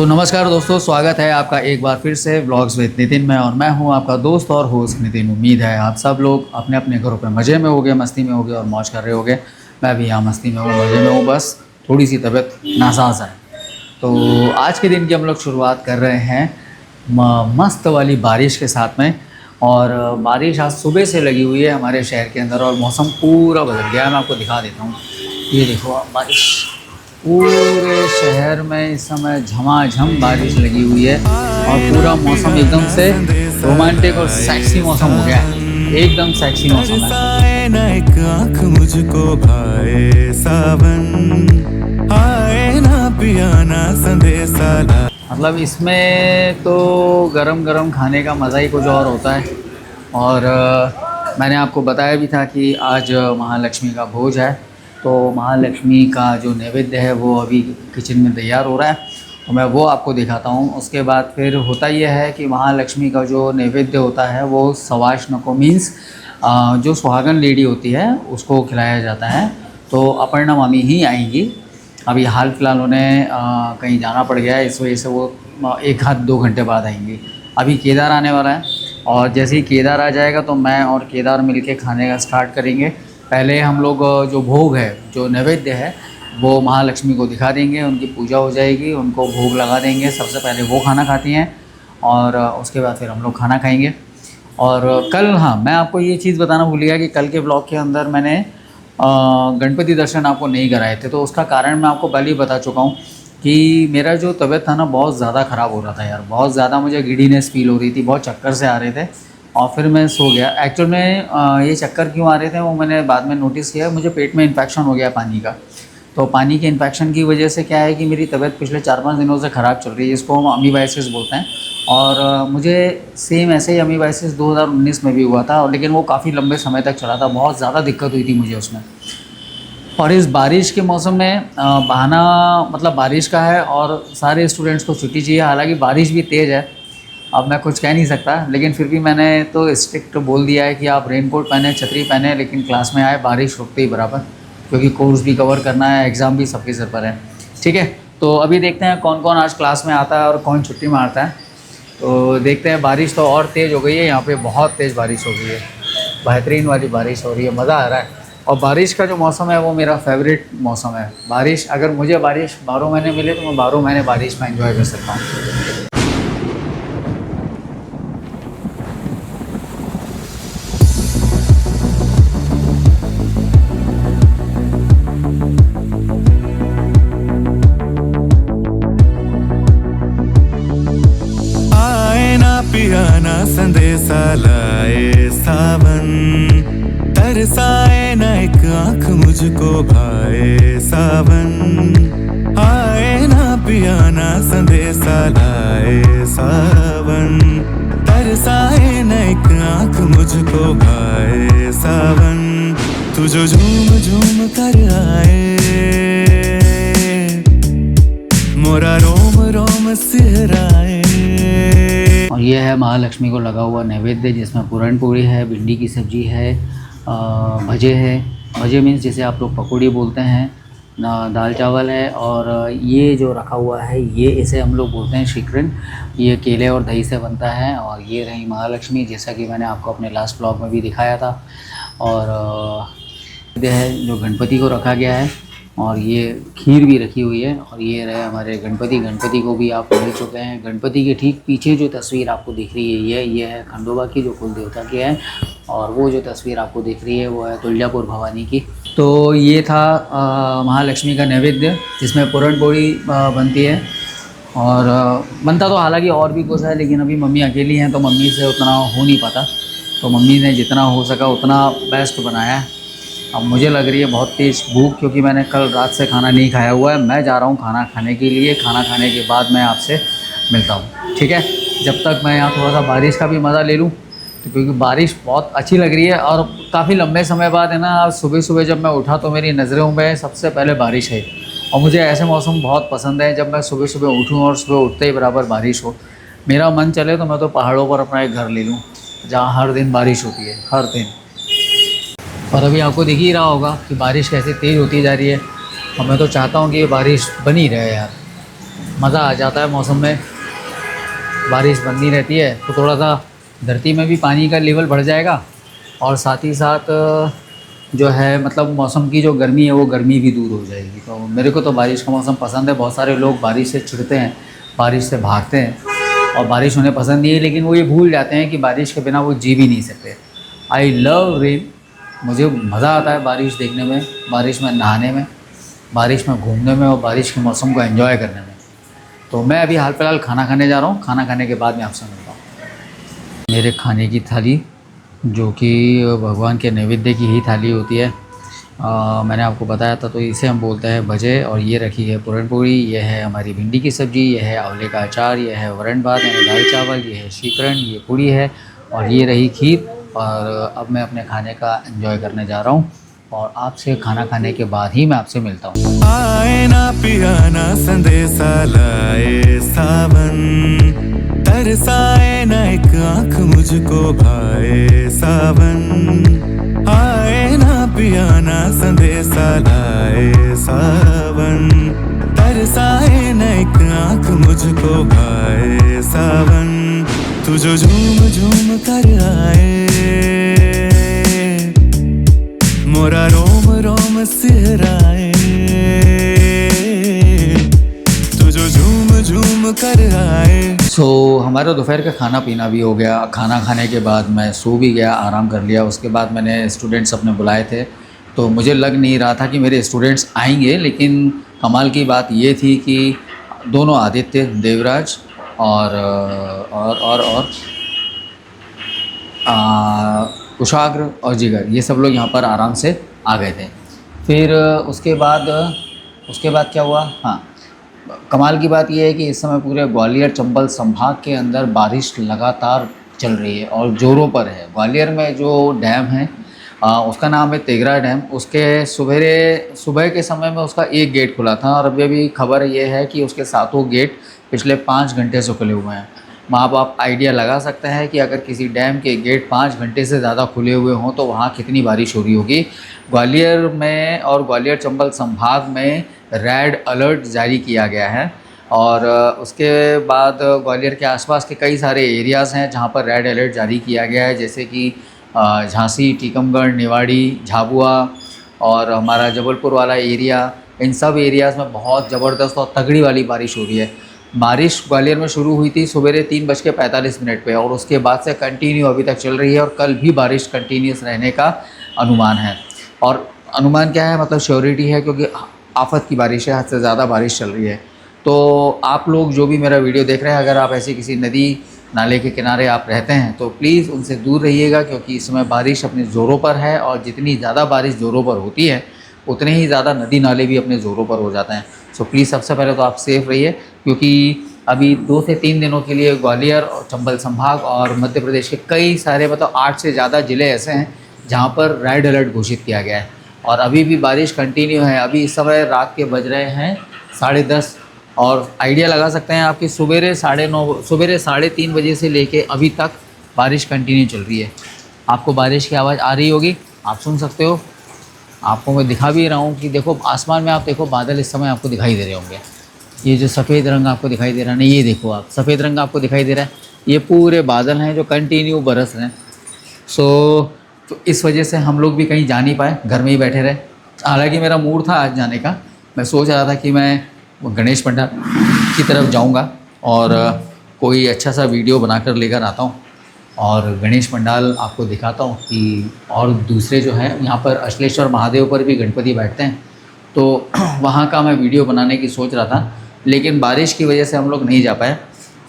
तो नमस्कार दोस्तों, स्वागत है आपका एक बार फिर से व्लॉग्स विद नितिन में। और मैं हूं आपका दोस्त और होस्ट नितिन। उम्मीद है आप सब लोग अपने अपने घरों पे मज़े में होगे, मस्ती में होगे और मौज कर रहे होगे। मैं भी यहाँ मस्ती में हूँ, मज़े में हूँ, बस थोड़ी सी तबीयत नासाज है। तो आज के दिन की हम लोग शुरुआत कर रहे हैं मस्त वाली बारिश के साथ में। और बारिश आज सुबह से लगी हुई है हमारे शहर के अंदर और मौसम पूरा बदल गया है। मैं आपको दिखा देता हूँ, ये देखो आप, बारिश पूरे शहर में इस समय झमाझम बारिश लगी हुई है और पूरा मौसम एकदम से रोमांटिक और सेक्सी मौसम हो गया है। एकदम सेक्सी मौसम है। एक आँख मुझको भाए सावन, आए ना पियाना संदेशा ला। मतलब इसमें तो गरम गरम खाने का मज़ा ही कुछ और होता है। और मैंने आपको बताया भी था कि आज महालक्ष्मी का भोज है। तो महालक्ष्मी का जो नैवेद्य है वो अभी किचन में तैयार हो रहा है, तो मैं वो आपको दिखाता हूँ। उसके बाद फिर होता यह है कि महालक्ष्मी का जो नैवेद्य होता है वो सवाष्ण को मीन्स जो सुहागन लेडी होती है उसको खिलाया जाता है। तो अपर्णा मामी ही आएंगी। अभी हाल फिलहाल उन्हें कहीं जाना पड़ गया है, इस वजह से वो एक आध 2 घंटे बाद आएंगी। अभी केदार आने वाला है और जैसे ही केदार आ जाएगा तो मैं और केदार मिलके खाने का स्टार्ट करेंगे। पहले हम लोग जो भोग है, जो नैवेद्य है, वो महालक्ष्मी को दिखा देंगे, उनकी पूजा हो जाएगी, उनको भोग लगा देंगे। सबसे पहले वो खाना खाती हैं और उसके बाद फिर हम लोग खाना खाएंगे। और कल, हाँ, मैं आपको ये चीज़ बताना भूल गया कि कल के ब्लॉग के अंदर मैंने गणपति दर्शन आपको नहीं कराए थे। तो उसका कारण मैं आपको पहले ही बता चुका हूँ कि मेरा जो तबीयत था ना बहुत ज़्यादा ख़राब हो रहा था यार। बहुत ज़्यादा मुझे गिडीनेस फील हो रही थी, बहुत चक्कर से आ रहे थे और फिर मैं सो गया। एक्चुअल में ये चक्कर क्यों आ रहे थे वो मैंने बाद में नोटिस किया। मुझे पेट में इन्फेक्शन हो गया पानी का। तो पानी के इन्फेक्शन की वजह से क्या है कि मेरी तबीयत पिछले 4-5 दिनों से ख़राब चल रही है, जिसको हम अमीबाइसिस बोलते हैं। और मुझे सेम ऐसे ही अमीबाइसिस 2019 में भी हुआ था, और लेकिन वो काफ़ी लंबे समय तक चला था। बहुत ज़्यादा दिक्कत हुई थी मुझे उसमें। और इस बारिश के मौसम में बहाना मतलब बारिश का है और सारे स्टूडेंट्स को छुट्टी चाहिए। हालांकि बारिश भी तेज़ है, अब मैं कुछ कह नहीं सकता, लेकिन फिर भी मैंने तो स्ट्रिक्ट बोल दिया है कि आप रेनकोट पहने, छतरी पहने, लेकिन क्लास में आए बारिश रुकते ही बराबर, क्योंकि कोर्स भी कवर करना है, एग्ज़ाम भी सबके सिर पर है। ठीक है, तो अभी देखते हैं कौन कौन आज क्लास में आता है और कौन छुट्टी मारता है। तो देखते हैं। बारिश तो और तेज़ हो गई है, यहाँ पे बहुत तेज़ बारिश हो गई है, बेहतरीन वाली बारिश हो रही है, मज़ा आ रहा है। और बारिश का जो मौसम है वो मेरा फेवरेट मौसम है। बारिश, अगर मुझे बारिश 12 महीने मिले तो मैं 12 महीने बारिश में एंजॉय कर सकता हूँ। पियाना संदेशा लाए सावन, तरसाए ना एक आँख मुझको भाए सावन, आए ना पियाना संदेशा लाए सावन, तरसाए ना एक आँख मुझको भाए सावन, तू जो झूम झूम कर आए, मोरा रोम रोम सिहराए। और ये है महालक्ष्मी को लगा हुआ नैवेद्य, जिसमें पूरन पूरी है, भिंडी की सब्जी है, भजे है। भजे मीन्स जैसे आप लोग पकौड़ी बोलते हैं, दाल चावल है। और ये जो रखा हुआ है ये इसे हम लोग बोलते हैं श्रीखंड। ये केले और दही से बनता है। और ये रही महालक्ष्मी, जैसा कि मैंने आपको अपने लास्ट ब्लॉग में भी दिखाया था। और ये है जो गणपति को रखा गया है, और ये खीर भी रखी हुई है। और ये रहे हमारे गणपति को भी आप मिल चुके हैं। गणपति के ठीक पीछे जो तस्वीर आपको दिख रही है ये है खंडोबा की, जो कुल देवता की है। और वो जो तस्वीर आपको दिख रही है वो है तुलजापुर भवानी की। तो ये था महालक्ष्मी का नैवेद्य, जिसमें पूरन पोड़ी बनती है। और बनता तो हालांकि और भी कुछ है, लेकिन अभी मम्मी अकेली हैं तो मम्मी से उतना हो नहीं पाता। तो मम्मी ने जितना हो सका उतना बेस्ट बनाया है। अब मुझे लग रही है बहुत तेज़ भूख, क्योंकि मैंने कल रात से खाना नहीं खाया हुआ है। मैं जा रहा हूँ खाना खाने के लिए। खाना खाने के बाद मैं आपसे मिलता हूँ, ठीक है। जब तक मैं यहाँ थोड़ा सा बारिश का भी मज़ा ले लूँ, तो क्योंकि बारिश बहुत अच्छी लग रही है। और काफ़ी लंबे समय बाद है ना, आज सुबह सुबह जब मैं उठा तो मेरी नज़रों में सबसे पहले बारिश है। और मुझे ऐसे मौसम बहुत पसंद है, जब मैं सुबह सुबह उठूँ और सुबह उठते ही बराबर बारिश हो। मेरा मन चले तो मैं तो पहाड़ों पर अपना एक घर ले लूँ, जहाँ हर दिन बारिश होती है, हर दिन। और अभी आपको दिख ही रहा होगा कि बारिश कैसे तेज़ होती जा रही है। और मैं तो चाहता हूँ कि ये बारिश बनी रहे यार। मज़ा आ जाता है मौसम में। बारिश बनती रहती है तो थोड़ा सा धरती में भी पानी का लेवल बढ़ जाएगा और साथ ही साथ जो है मतलब मौसम की जो गर्मी है वो गर्मी भी दूर हो जाएगी। तो मेरे को तो बारिश का मौसम पसंद है। बहुत सारे लोग बारिश से चिढ़ते हैं, बारिश से भागते हैं और बारिश उन्हें पसंद नहीं है, लेकिन वो ये भूल जाते हैं कि बारिश के बिना वो जी भी नहीं सकते। I love rain. मुझे मज़ा आता है बारिश देखने में, बारिश में नहाने में, बारिश में घूमने में और बारिश के मौसम को एंजॉय करने में। तो मैं अभी हाल फिलहाल खाना खाने जा रहा हूँ। खाना खाने के बाद मैं आपसे मिलता हूँ। मेरे खाने की थाली जो कि भगवान के नैवेद्य की ही थाली होती है। मैंने आपको बताया था, तो इसे हम बोलते हैं भजे। और ये रखी है पूरन पूरी, ये है हमारी भिंडी की सब्ज़ी, ये है आंवले का अचार, ये है वरण भात यानी दाल चावल, ये है शीकरण, ये पूड़ी है और ये रही खीर। और अब मैं अपने खाने का एंजॉय करने जा रहा हूँ और आपसे खाना खाने के बाद ही मैं आपसे मिलता हूँ। आए ना पिया ना संदेशा लाए सावन, तरसाए ना एक आँख मुझको भाए सावन। आए ना पिया ना संदेशा लाए सावन, तरसाए ना एक आँख मुझको भाए सावन। तू जो झूम झूम कर आए, मोरा रोम रोम सिहराए। तू जो झूम झूम कर आए। हमारा दोपहर का खाना पीना भी हो गया। खाना खाने के बाद मैं सो भी गया, आराम कर लिया। उसके बाद मैंने स्टूडेंट्स अपने बुलाए थे, तो मुझे लग नहीं रहा था कि मेरे स्टूडेंट्स आएंगे, लेकिन कमाल की बात ये थी कि दोनों आदित्य, देवराज और कुशाग्र और जिगर, ये सब लोग यहाँ पर आराम से आ गए थे। फिर उसके बाद क्या हुआ, हाँ, कमाल की बात यह है कि इस समय पूरे ग्वालियर चंबल संभाग के अंदर बारिश लगातार चल रही है और ज़ोरों पर है। ग्वालियर में जो डैम है उसका नाम है तेघरा डैम। उसके सुबह के समय में उसका एक गेट खुला था और अभी खबर ये है कि उसके सातों गेट पिछले 5 घंटे से खुले हुए हैं। वहाँ पर आप आइडिया लगा सकते हैं कि अगर किसी डैम के गेट 5 घंटे से ज़्यादा खुले हुए हों तो वहाँ कितनी बारिश हो रही होगी। ग्वालियर में और ग्वालियर चंबल संभाग में रेड अलर्ट जारी किया गया है और उसके बाद ग्वालियर के आसपास के कई सारे एरियाज़ हैं जहाँ पर रेड अलर्ट जारी किया गया है, जैसे कि झांसी, टीकमगढ़, निवाड़ी, झाबुआ और हमारा जबलपुर वाला एरिया। इन सब एरियाज़ में बहुत ज़बरदस्त और तगड़ी वाली बारिश हो रही है। बारिश ग्वालियर में शुरू हुई थी सवेरे 3:45 पे और उसके बाद से कंटिन्यू अभी तक चल रही है और कल भी बारिश कंटिन्यूस रहने का अनुमान है। और अनुमान क्या है, मतलब श्योरिटी है, क्योंकि आफत की बारिश है, हद से ज़्यादा बारिश चल रही है। तो आप लोग जो भी मेरा वीडियो देख रहे हैं, अगर आप ऐसी किसी नदी नाले के किनारे आप रहते हैं तो प्लीज़ उनसे दूर रहिएगा, क्योंकि इस समय बारिश अपने ज़ोरों पर है और जितनी ज़्यादा बारिश ज़ोरों पर होती है उतने ही ज़्यादा नदी नाले भी अपने ज़ोरों पर हो जाते हैं। सो प्लीज़ सबसे पहले तो आप सेफ़ रहिए, क्योंकि अभी 2 से 3 दिनों के लिए ग्वालियर और चंबल संभाग और मध्य प्रदेश के कई सारे मतलब 8 से ज़्यादा ज़िले ऐसे हैं जहाँ पर रेड अलर्ट घोषित किया गया है और अभी भी बारिश कंटिन्यू है। अभी इस समय रात के बज रहे हैं 10:30 और आइडिया लगा सकते हैं आपकी सुबह 3:30 बजे से लेके अभी तक बारिश कंटिन्यू चल रही है। आपको बारिश की आवाज़ आ रही होगी, आप सुन सकते हो। आपको मैं दिखा भी रहा हूँ कि देखो आसमान में, आप देखो बादल इस समय आपको दिखाई दे रहे होंगे। ये जो सफ़ेद रंग आपको दिखाई दे रहा है ना, ये देखो आप, सफ़ेद रंग आपको दिखाई दे रहा है, ये पूरे बादल हैं जो कंटिन्यू बरस रहे हैं। तो इस वजह से हम लोग भी कहीं जा नहीं पाए, घर में ही बैठे रहे। हालांकि मेरा मूड था आज जाने का, मैं सोच रहा था कि मैं गणेश पंडाल की तरफ जाऊंगा और कोई अच्छा सा वीडियो बनाकर लेकर आता हूं और गणेश पंडाल आपको दिखाता हूं कि, और दूसरे जो है यहाँ पर अश्लेश्वर महादेव पर भी गणपति बैठते हैं, तो वहाँ का मैं वीडियो बनाने की सोच रहा था, लेकिन बारिश की वजह से हम लोग नहीं जा पाए।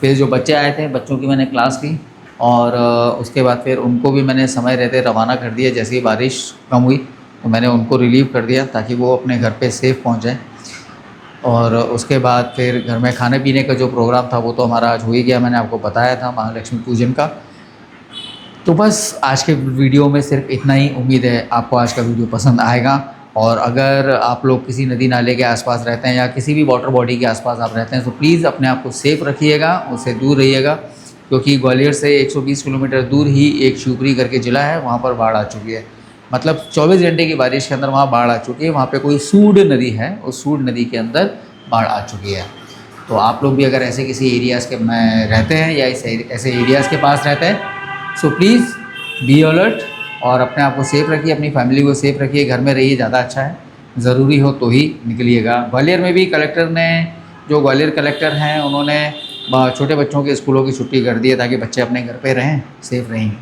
फिर जो बच्चे आए थे, बच्चों की मैंने क्लास ली और उसके बाद फिर उनको भी मैंने समय रहते रवाना कर दिया। जैसे ही बारिश कम हुई तो मैंने उनको रिलीव कर दिया ताकि वो अपने घर पे सेफ़ पहुँच जाए। और उसके बाद फिर घर में खाने पीने का जो प्रोग्राम था वो तो हमारा आज हो ही गया, मैंने आपको बताया था, महालक्ष्मी पूजन का। तो बस आज के वीडियो में सिर्फ इतना ही। उम्मीद है आपको आज का वीडियो पसंद आएगा और अगर आप लोग किसी नदी नाले के आसपास रहते हैं या किसी भी वाटर बॉडी के आसपास आप रहते हैं तो प्लीज़ अपने आप को सेफ़ रखिएगा, उससे दूर रहिएगा, क्योंकि ग्वालियर से 120 किलोमीटर दूर ही एक शिवपुरी करके ज़िला है, वहाँ पर बाढ़ आ चुकी है। मतलब 24 घंटे की बारिश के अंदर वहाँ बाढ़ आ चुकी है। वहाँ पे कोई सूड नदी है, उस सूड नदी के अंदर बाढ़ आ चुकी है। तो आप लोग भी अगर ऐसे किसी एरियाज़ के में रहते हैं या ऐसे एरियाज़ के पास रहते हैं, सो प्लीज़ बी अलर्ट और अपने आप को सेफ़ रखिए, अपनी फैमिली को सेफ़ रखिए, घर में रहिए, ज़्यादा अच्छा है। ज़रूरी हो तो ही निकलिएगा। ग्वालियर में भी कलेक्टर ने, जो ग्वालियर कलेक्टर हैं, उन्होंने छोटे बच्चों के स्कूलों की छुट्टी कर दी है ताकि बच्चे अपने घर पे रहें, सेफ़ रहेंगे।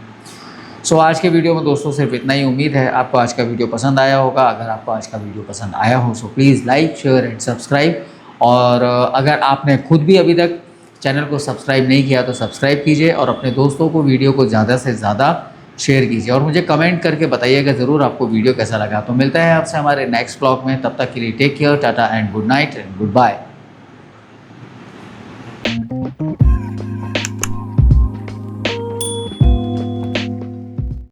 सो आज के वीडियो में दोस्तों सिर्फ इतना ही। उम्मीद है आपको आज का वीडियो पसंद आया होगा। अगर आपको आज का वीडियो पसंद आया हो so please like, share and subscribe. और अगर आपने खुद भी अभी तक चैनल को सब्सक्राइब नहीं किया तो सब्सक्राइब कीजिए और अपने दोस्तों को वीडियो को ज़्यादा से ज़्यादा शेयर कीजिए और मुझे कमेंट करके बताइएगा ज़रूर आपको वीडियो कैसा लगा। तो मिलता है आपसे हमारे नेक्स्ट ब्लॉग में, तब तक के लिए take care, tata and good night and good bye.